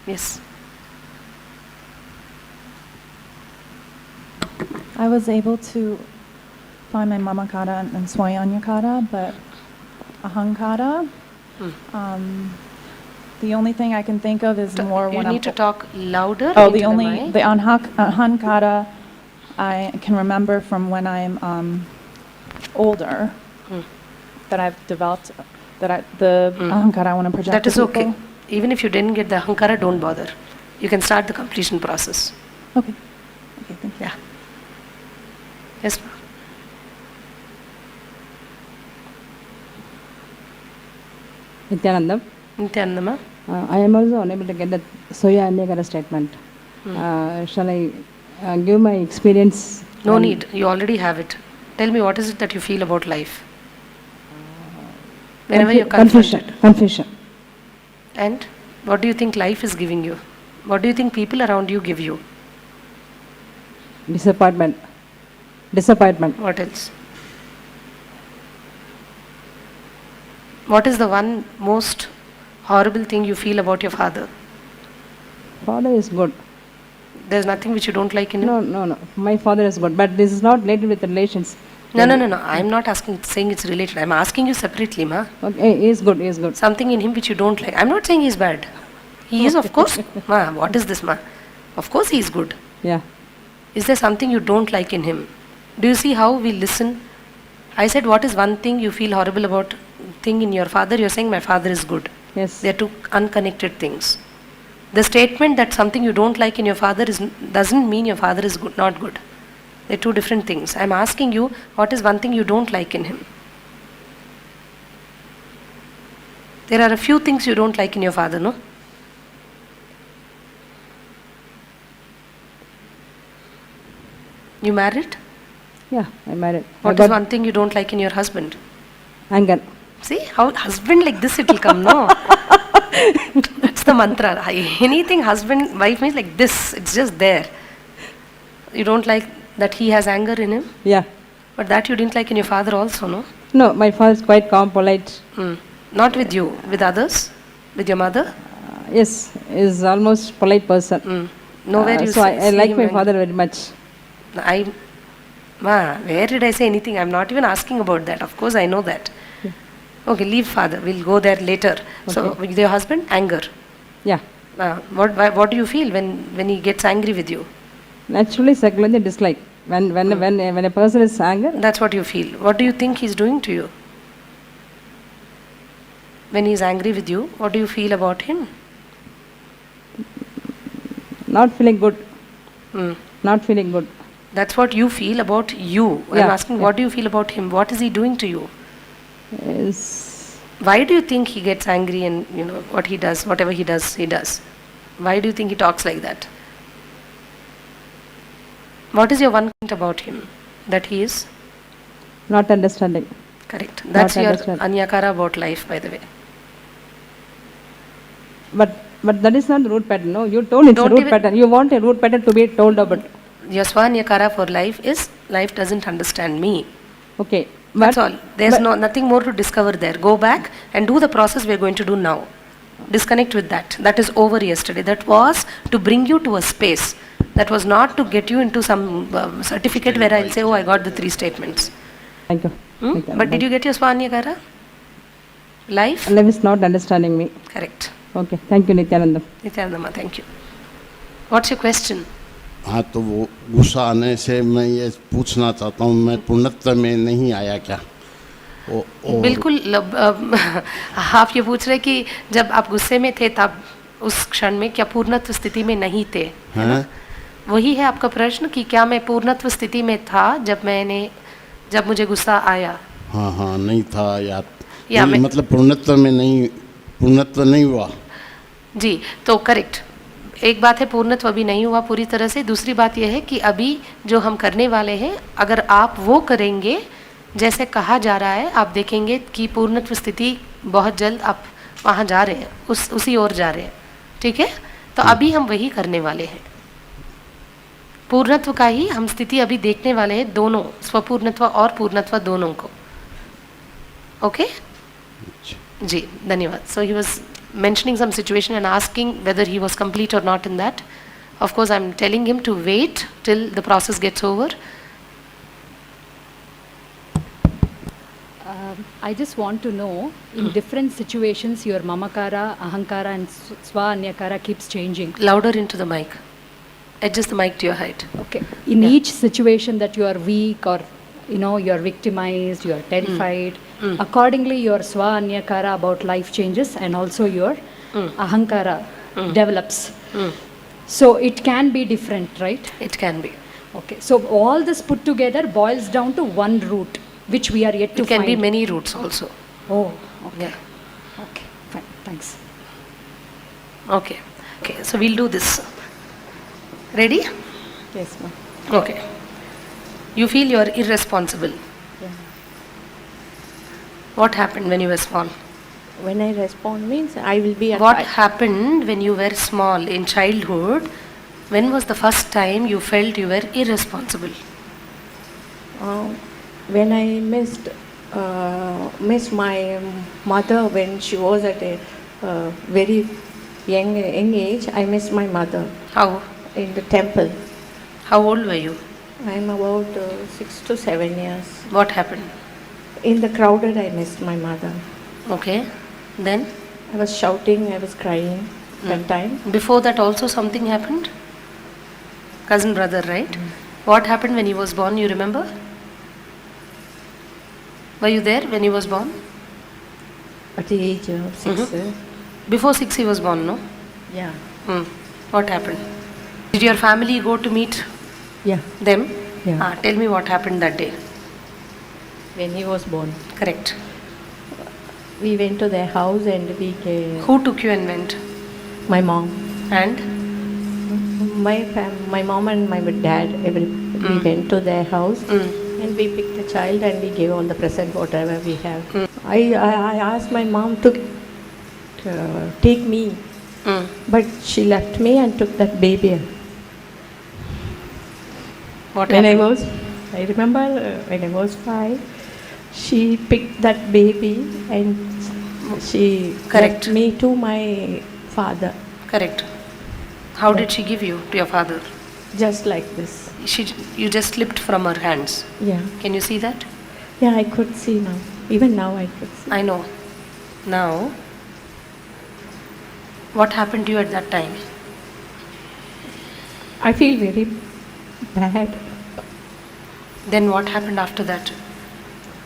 Yes. I was able to find my Mamakara and Swayanyakara, but Ahankara, the only thing I can think of is more You when need to talk louder. Oh, into the only, mic. the Ahankara I can remember from when I'm older, that I've developed, the Ahankara I want to project That to is okay. people. Even if you didn't get the Ahankara, don't bother. You can start the completion process. Okay. Okay, thank you. Yeah. Yes, ma'am. Nityanandam. Nityanandama. I am also unable to get the Soya Anyakara statement. Shall I give my experience? No need. You already have it. Tell me, what is it that you feel about life? Whenever you're confronted. Confusion. And what do you think life is giving you? What do you think people around you give you? Disappointment. What else? What is the one most horrible thing you feel about your father? Father is good. There's nothing which you don't like in him? No. My father is good, but this is not related with relations. No. I'm not saying it's related. I'm asking you separately, ma. Okay, he is good. Something in him which you don't like. I'm not saying he's bad. He is, of course. Ma, what is this, ma? Of course he is good. Yeah. Is there something you don't like in him? Do you see how we listen? I said, what is one thing you feel horrible about thing in your father? You're saying my father is good. Yes. They're two unconnected things. The statement that something you don't like in your father doesn't mean your father is good, not good. They're two different things. I'm asking you, what is one thing you don't like in him? There are a few things you don't like in your father, no? You married? Yeah, I'm married. What is one thing you don't like in your husband? Anger. See, how husband like this it will come, no? That's the mantra. Anything husband, wife means like this, it's just there. You don't like that he has anger in him? Yeah. But that you didn't like in your father also, no? No, my father is quite calm, polite. Not with you, with others? With your mother? Yes, is almost polite person. Nowhere you so I see like him my angry. father very much. Where did I say anything? I'm not even asking about that. Of course, I know that. Okay, leave father. We'll go there later. So, with your husband, anger. Yeah. What do you feel when he gets angry with you? Naturally, psychology dislike. When a person is angry. That's what you feel. What do you think he's doing to you? When he's angry with you, what do you feel about him? Not feeling good. Not feeling good. That's what you feel about you. I'm asking, what do you feel about him? What is he doing to you? Yes. Why do you think he gets angry and what he does, whatever he does? Why do you think he talks like that? What is your one point about him? That he is? Not understanding. Correct. That's Not your understanding. Anyakara about life, by the way. But that is not the root pattern. No, you told it's a root pattern. You want a root pattern to be told about. Your Swanyakara for life is life doesn't understand me. Okay. That's all. There's nothing more to discover there. Go back and do the process we're going to do now. Disconnect with that. That is over yesterday. That was to bring you to a space. That was not to get you into some certificate where I'll say, oh, I got the 3 statements. Thank you. But did you get your Swanyakara? Life? Life is not understanding me. Correct. Okay. Thank you, Nityanandam. Nityanandama, thank you. What's your question? हाँ, तो वो गुस्सा आने से मैं ये पूछना चाहता हूँ, मैं पूर्णत्व में नहीं आया क्या? बिल्कुल आप ये पूछ रहे कि जब आप गुस्से में थे तब उस क्षण में क्या पूर्णत्व स्थिति में नहीं थे? है ना? वही है आपका प्रश्न कि क्या मैं पूर्णत्व स्थिति में था जब मुझे गुस्सा आया? हाँ, नहीं था या मतलब पूर्णत्व नहीं हुआ। जी, तो करेक्ट। एक बात है पूर्णत्व अभी नहीं हुआ पूरी तरह से। दूसरी बात यह है कि अभी जो हम करने वाले हैं, अगर आप वो करेंगे जैसे कहा जा रहा है, आप देखेंगे कि पूर्णत्व स्थिति बहुत जल्द आप वहाँ जा रहे हैं, उसी ओर जा रहे हैं। ठीक है? तो अभी हम वही करने वाले हैं। पूर्णत्व का ही हम स्थिति अभी देखने वाले हैं, दोनों, स्वपूर्णत्व और पूर्णत्व दोनों को। ओके? जी, धन्यवाद। So he was mentioning some situation and asking whether he was complete or not in that. Of course, I'm telling him to wait till the process gets over. I just want to know, in different situations, your mamakara, ahankara and swa-anyakara keeps changing. Louder into the mic. Adjust the mic to your height. Okay. In each situation that you are weak or, you are victimized, you are terrified, accordingly your swa-anyakara about life changes and also your ahankara develops. So it can be different, right? It can be. Okay. So all this put together boils down to one root, which we are yet to It can find. be many roots also. Oh, okay. Yeah. Okay, fine. Thanks. Okay. Okay. So we'll do this. Ready? Yes, ma'am. Okay. You feel you are irresponsible. Yeah. What happened when you were small? When I respond means I will be What at happened when you were small in childhood? When was the first time you felt you were irresponsible? when I missed my mother when she was at a very young age. I missed my mother How? in the temple. How old were you? I'm about 6 to 7 years. What happened? In the crowded, I missed my mother. Okay. Then? I was shouting, I was crying that time. Before that also something happened? Cousin brother, right? What happened when he was born, you remember? Were you there when he was born? At the age of 6. Before 6 he was born, no? Yeah. What happened? Did your family go to meet Yeah. them? Yeah. Tell me what happened that day. When he was born. Correct. We went to their house and we came. Who took you and went? My mom. And? My mom and my dad, we went to their house and we picked the child and we gave all the present whatever we have. I asked my mom to take me, but she left me and took that baby. What When happened? I remember when I was 5, she picked that baby and she Correct. left me to my father, Correct. How did she give you to your father? just like this. You just slipped from her hands. Yeah. Can you see that? Yeah, I could see now. Even now I could see. I know. Now, what happened to you at that time? I feel very bad. Then what happened after that?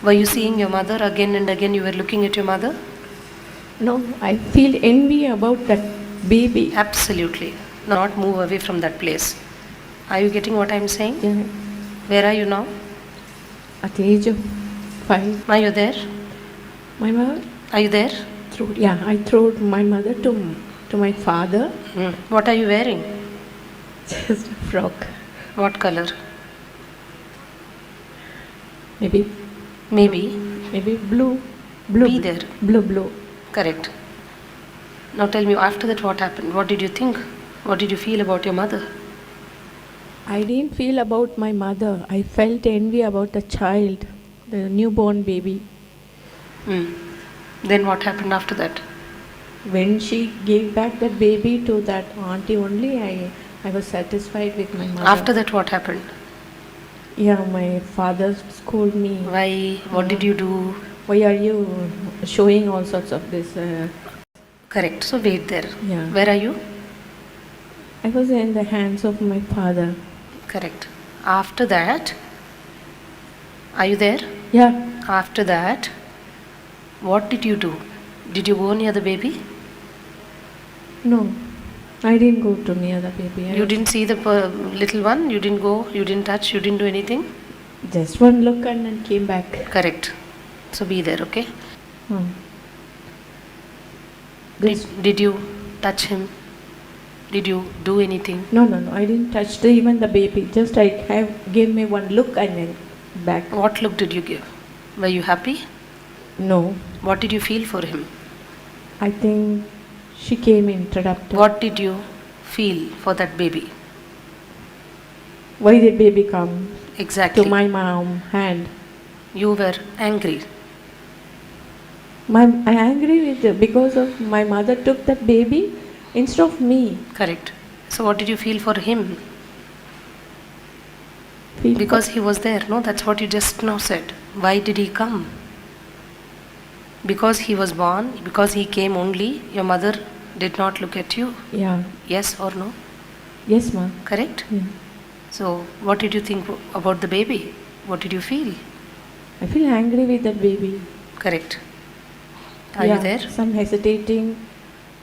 Were you seeing your mother again and again? You were looking at your mother? No, I feel envy about that baby. Absolutely. Not move away from that place. Are you getting what I'm saying? Yeah. Where are you now? At the age of 5, Are you there? my mother Are you there? I threw my mother to my father. What are you wearing? Just a frock. What color? Maybe Be blue. there. Blue. Correct. Now tell me, after that what happened? What did you think? What did you feel about your mother? I didn't feel about my mother. I felt envy about the child, the newborn baby. Then what happened after that? When she gave back that baby to that auntie only, I was satisfied with my mother. After that what happened? Yeah, my father scolded me. Why? What did you do? Why are you showing all sorts of this? Correct. So wait there. Yeah. Where are you? I was in the hands of my father. Correct. After that, are you there? Yeah. After that, what did you do? Did you go near the baby? No, I didn't go to near the baby. You didn't see the little one? You didn't go? You didn't touch? You didn't do anything? Just one look and then came back. Correct. So be there, okay? Hmm. This- Did you touch him? Did you do anything? No, I didn't touch even the baby. Just gave me one look and then back. What look did you give? Were you happy? No, What did you feel for him? I think she came interrupted. What did you feel for that baby? Why did baby come Exactly. to my mom hand? You were angry. I'm angry with because of my mother took that baby instead of me. Correct. So what did you feel for him? Feel Because he was there, no? That's what you just now said. Why did he come? Because he was born, because he came only, your mother did not look at you. yeah. Yes or no? Yes, ma. Correct? Yeah. So what did you think about the baby? What did you feel? I feel angry with that baby. Correct. Are yeah, you there? Some hesitating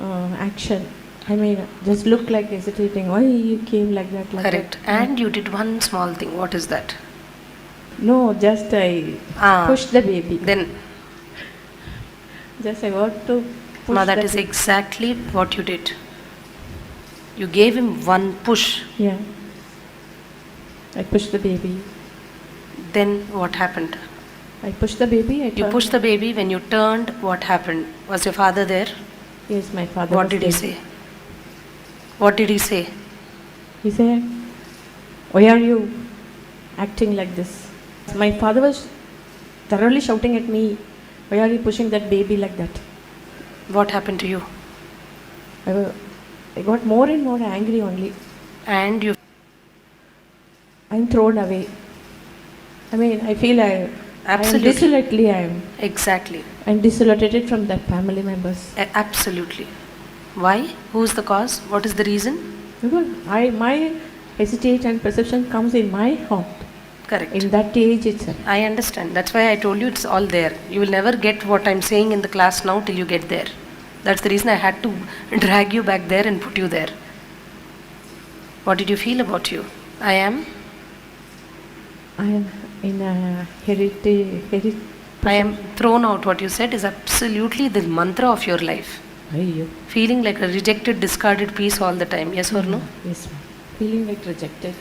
action. I mean, just look like hesitating. Why you came like that? Like Correct. That? And you did one small thing. What is that? No, just I Ah. pushed the baby. Then, Just I want to push ma, that the is baby. exactly what you did. You gave him one push. Yeah. I pushed the baby. Then what happened? I pushed the baby. I You turned. pushed the baby. When you turned, what happened? Was your father there? Yes, my father. What was did he there. say? What did he say? He said, "Why are you acting like this?" My father was thoroughly shouting at me, "Why are you pushing that baby like that?" What happened to you? I got more and more angry only. And you, I'm thrown away. I mean, I feel Absolutely. I'm exactly. dislocated from the family members. Absolutely. Why? Who's the cause? What is the reason? Because my hesitate and perception comes in my heart. Correct. In that age itself. I understand. That's why I told you it's all there. You will never get what I'm saying in the class now till you get there. That's the reason I had to drag you back there and put you there. What did you feel about you? I am In a heritage. I am thrown out. What you said is absolutely the mantra of your life. Feeling like a rejected, discarded piece all the time. Yes or no? Yes, ma'am. Feeling like rejected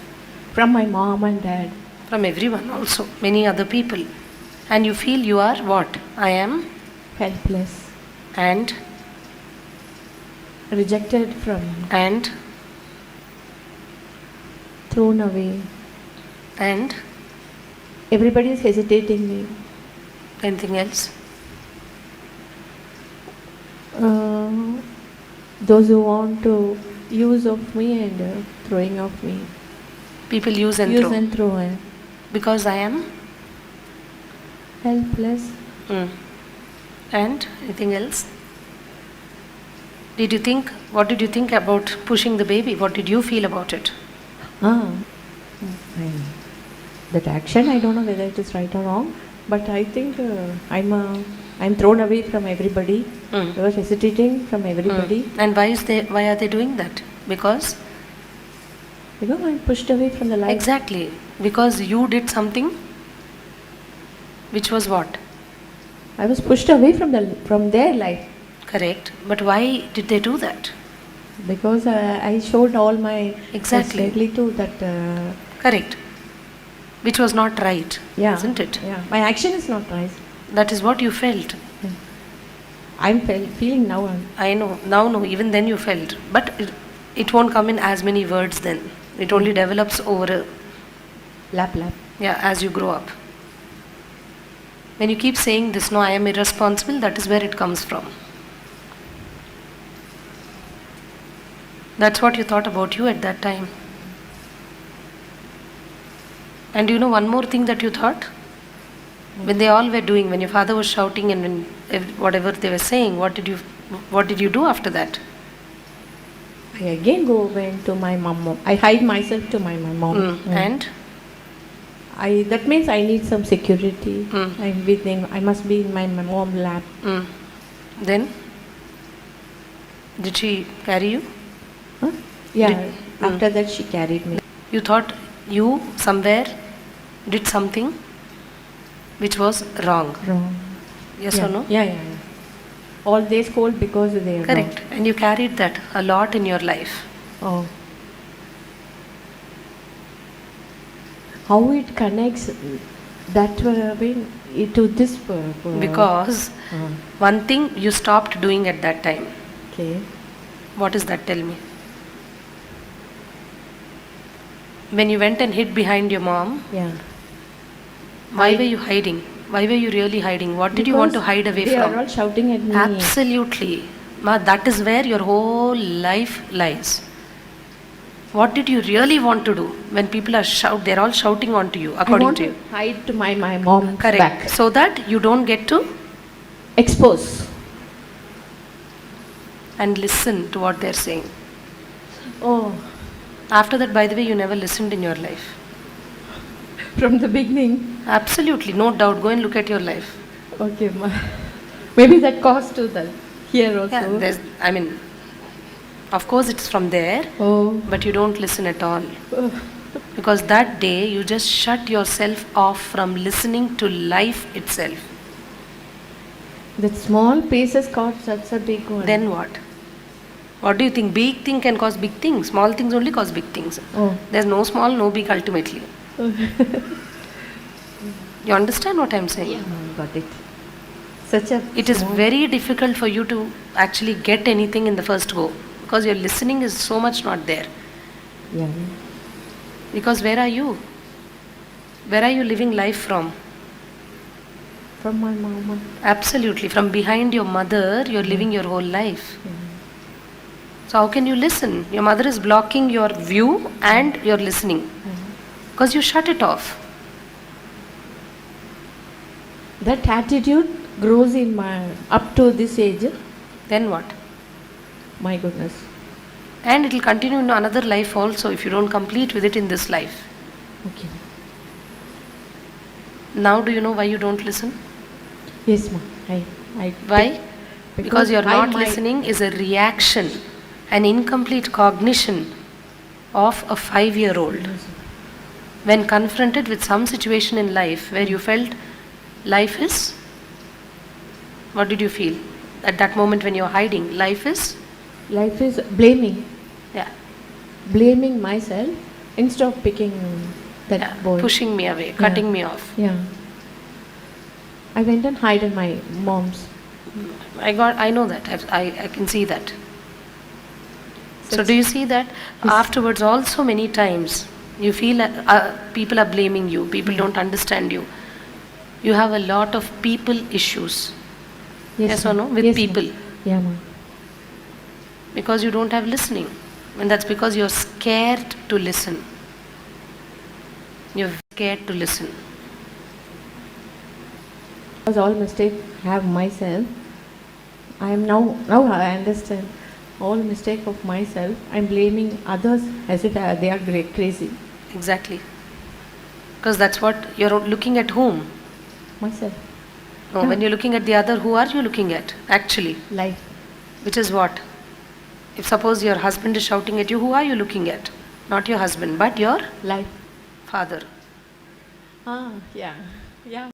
from my mom and dad. From everyone also, many other people. And you feel you are what? I am Helpless. and Rejected from. and Thrown away. and Everybody is hesitating me. anything else? Those who want to use of me and throwing of me. People use and Use throw. and throw and Because I am helpless. And anything else? Did you think, what did you think about pushing the baby? What did you feel about it? That action, I don't know whether it is right or wrong, but I think I'm thrown away from everybody. I was hesitating from everybody And why are they doing that? Because I'm pushed away from the life. exactly, because you did something which was what? I was pushed away from their life Correct. But why did they do that? because I showed all my Exactly. to that. Correct. Which was not right, Yeah, isn't it? Yeah, my action is not right. That is what you felt. I'm feeling now. I know, now no, even then you felt. But it won't come in as many words then. It only develops over, Lap. as you grow up. When you keep saying this, no, I am irresponsible, that is where it comes from. That's what you thought about you at that time. And you know one more thing that you thought? When they all were doing, when your father was shouting and when whatever they were saying, what did you do after that? I again went to my mom. I hide myself to my mom. And That means I need some security. I must be in my mom's lap. then did she carry you? Huh? Yeah. After that, she carried me. You thought you somewhere did something which was wrong. Wrong. Yes yeah. or no? Yeah. All they scold because they are Correct. And you carried that a lot in your life. wrong. Oh. How it connects that to this? Because one thing you stopped doing at that time. Okay. What is that? Tell me. When you went and hid behind your mom, Yeah. why were you hiding? Why were you really hiding? What did you want to Because hide away they from? are all shouting at me. Absolutely. Ma, that is where your whole life lies. What did you really want to do when people are they're all shouting onto you, I according want to to you? hide to my mom's Correct. back. So that you don't get to Expose. and listen to what they're saying. Oh, After that, by the way, you never listened in your life. from the beginning. Absolutely, no doubt. Go and look at your life. Okay, maybe that caused to that here also. Yeah, I mean, of course it's from there, Oh, but you don't listen at all. Because that day you just shut yourself off from listening to life itself. that small piece has caused such a big one. Then what? What do you think? Big thing can cause big things. Small things only cause big things. Oh. There's no small, no big ultimately. You understand what I'm saying? Got it. Such a. It is very difficult for you to actually get anything in the first go because your listening is so much not there. Yeah. Because where are you? Where are you living life from? From my mama. Absolutely. From behind your mother, you're living your whole life. So, how can you listen? Your mother is blocking your view and your listening because you shut it off. That attitude grows in my up to this age. Then what? My goodness. And it will continue in another life also if you don't complete with it in this life. Okay. Now, do you know why you don't listen? Yes, ma. I. Why? Because you're I not might- listening is a reaction, an incomplete cognition of a 5-year-old. When confronted with some situation in life where you felt life is, what did you feel? At that moment when you're hiding, life is, Life is blaming. yeah, Blaming myself instead of picking that yeah, boy. pushing me away, cutting me off. Yeah. I went and hid in my mom's. I know that, I can see that. So do you see that afterwards also many times you feel people are blaming you, people don't understand you. You have a lot of people issues. Yes or ma'am. no? With Yes, ma'am. people. Yeah, ma'am. Because you don't have listening. And that's because you're scared to listen. You're scared to listen. Because all mistake have myself. I am now I understand all mistake of myself. I'm blaming others as if they are crazy. Exactly. Because that's what you're looking at whom? Myself. No, when you're looking at the other, who are you looking at actually? Life. Which is what? If suppose your husband is shouting at you, who are you looking at? Not your husband, but your Life. father. Ah, yeah. Yeah.